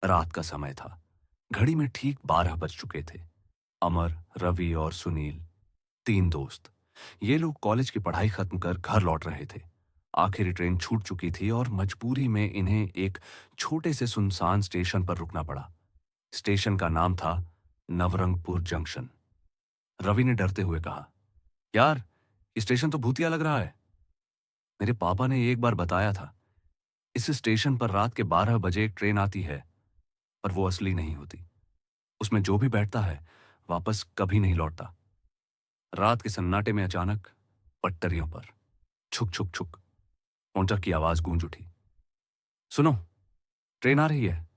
रात का समय था। घड़ी में ठीक 12 बज चुके थे। अमर, रवि और सुनील, 3 दोस्त। ये लोग कॉलेज की पढ़ाई खत्म कर घर लौट रहे थे। आखिरी ट्रेन छूट चुकी थी और मजबूरी में इन्हें एक छोटे से सुनसान स्टेशन पर रुकना पड़ा। स्टेशन का नाम था नवरंगपुर जंक्शन। रवि ने डरते हुए कहा, यार, ये स्टेशन तो भूतिया लग रहा है। मेरे पापा ने एक बार बताया था, इस स्टेशन पर रात के 12 बजे एक ट्रेन आती है, पर वो असली नहीं होती। उसमें जो भी बैठता है वापस कभी नहीं लौटता। रात के सन्नाटे में अचानक पटरियों पर छुक छुक छुक काउंटर की आवाज गूंज उठी। सुनो, ट्रेन आ रही है,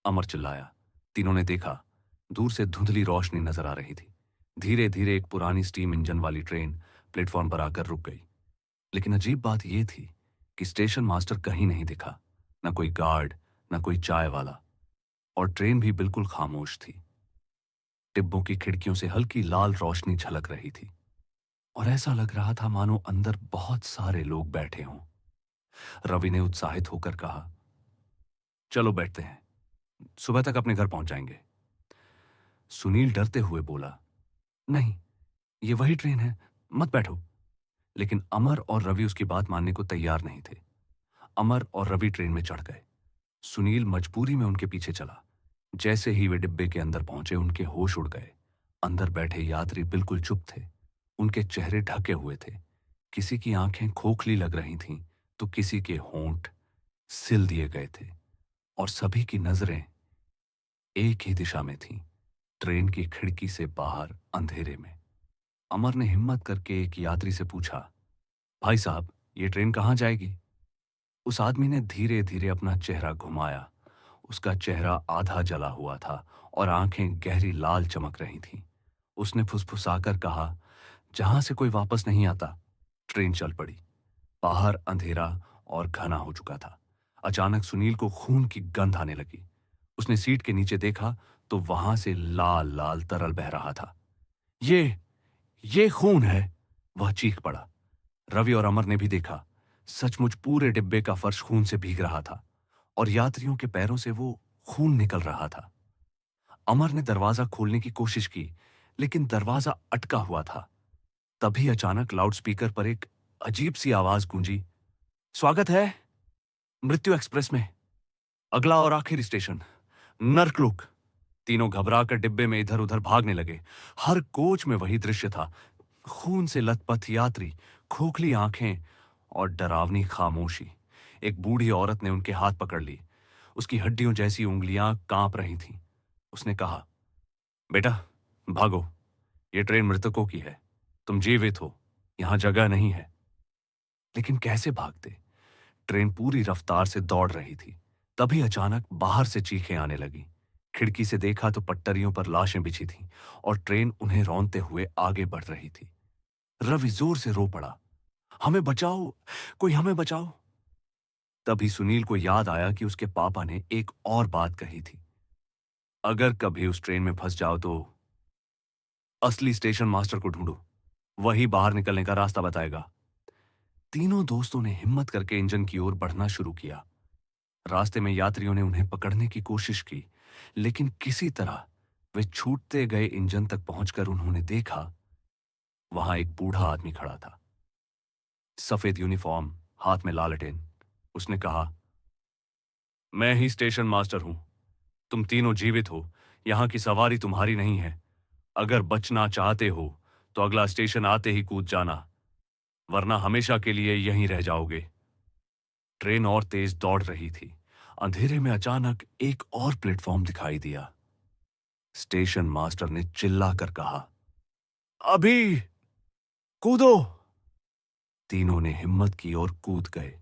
अमर चिल्लाया। तीनों ने देखा। दूर से धुंधली रोशनी नजर आ रही थी। धीरे धीरे एक पुरानी स्टीम इंजन वाली ट्रेन प्लेटफॉर्म पर आकर रुक गई। लेकिन अजीब बात यह थी कि स्टेशन मास्टर कहीं नहीं दिखा। न कोई गार्ड, न कोई चाय वाला, और ट्रेन भी बिल्कुल खामोश थी। डिब्बों की खिड़कियों से हल्की लाल रोशनी झलक रही थी और ऐसा लग रहा था मानो अंदर बहुत सारे लोग बैठे हों। रवि ने उत्साहित होकर कहा, चलो बैठते हैं, सुबह तक अपने घर पहुंच जाएंगे। सुनील डरते हुए बोला, नहीं, ये वही ट्रेन है, मत बैठो। लेकिन अमर और रवि उसकी बात मानने को तैयार नहीं थे। अमर और रवि ट्रेन में चढ़ गए। सुनील मजबूरी में उनके पीछे चला। जैसे ही वे डिब्बे के अंदर पहुंचे उनके होश उड़ गए। अंदर बैठे यात्री बिल्कुल चुप थे। उनके चेहरे ढके हुए थे। किसी की आंखें खोखली लग रही थीं, तो किसी के होंठ सिल दिए गए थे, और सभी की नजरें एक ही दिशा में थीं, ट्रेन की खिड़की से बाहर अंधेरे में। अमर ने हिम्मत करके एक यात्री से पूछा, भाई साहब, ये ट्रेन कहाँ जाएगी? उस आदमी ने धीरे धीरे अपना चेहरा घुमाया। उसका चेहरा आधा जला हुआ था और आंखें गहरी लाल चमक रही थीं। उसने फुसफुसाकर कहा, जहां से कोई वापस नहीं आता। ट्रेन चल पड़ी। बाहर अंधेरा और घना हो चुका था। अचानक सुनील को खून की गंध आने लगी। उसने सीट के नीचे देखा तो वहां से लाल लाल तरल बह रहा था। ये खून है, वह चीख पड़ा। रवि और अमर ने भी देखा। सचमुच पूरे डिब्बे का फर्श खून से भीग रहा था और यात्रियों के पैरों से वो खून निकल रहा था। अमर ने दरवाजा खोलने की कोशिश की, लेकिन दरवाजा अटका हुआ था। तभी अचानक लाउडस्पीकर पर एक अजीब सी आवाज गूंजी, स्वागत है मृत्यु एक्सप्रेस में, अगला और आखिरी स्टेशन नर्कलुक। तीनों घबराकर डिब्बे में इधर उधर भागने लगे। हर कोच में वही दृश्य था, खून से लथपथ यात्री, खोखली आंखें और डरावनी खामोशी। एक बूढ़ी औरत ने उनके हाथ पकड़ ली। उसकी हड्डियों जैसी उंगलियां कांप रही थीं। उसने कहा, बेटा, भागो, ये ट्रेन मृतकों की है। तुम जीवित हो, यहां जगह नहीं है। लेकिन कैसे भागते? ट्रेन पूरी रफ्तार से दौड़ रही थी। तभी अचानक बाहर से चीखें आने लगी। खिड़की से देखा तो पटरियों पर लाशें बिछी थीं और ट्रेन उन्हें रौंदते हुए आगे बढ़ रही थी। रवि जोर से रो पड़ा, हमें बचाओ, कोई हमें बचाओ। तभी सुनील को याद आया कि उसके पापा ने एक और बात कही थी, अगर कभी उस ट्रेन में फंस जाओ तो असली स्टेशन मास्टर को ढूंढो, वही बाहर निकलने का रास्ता बताएगा। तीनों दोस्तों ने हिम्मत करके इंजन की ओर बढ़ना शुरू किया। रास्ते में यात्रियों ने उन्हें पकड़ने की कोशिश की, लेकिन किसी तरह वे छूटते गए। इंजन तक पहुंचकर उन्होंने देखा, वहां एक बूढ़ा आदमी खड़ा था, सफेद यूनिफॉर्म, हाथ में लालटेन। उसने कहा, मैं ही स्टेशन मास्टर हूं। तुम तीनों जीवित हो, यहां की सवारी तुम्हारी नहीं है। अगर बचना चाहते हो तो अगला स्टेशन आते ही कूद जाना, वरना हमेशा के लिए यहीं रह जाओगे। ट्रेन और तेज दौड़ रही थी। अंधेरे में अचानक एक और प्लेटफॉर्म दिखाई दिया। स्टेशन मास्टर ने चिल्लाकर कहा, अभी कूदो। तीनों ने हिम्मत की और कूद गए।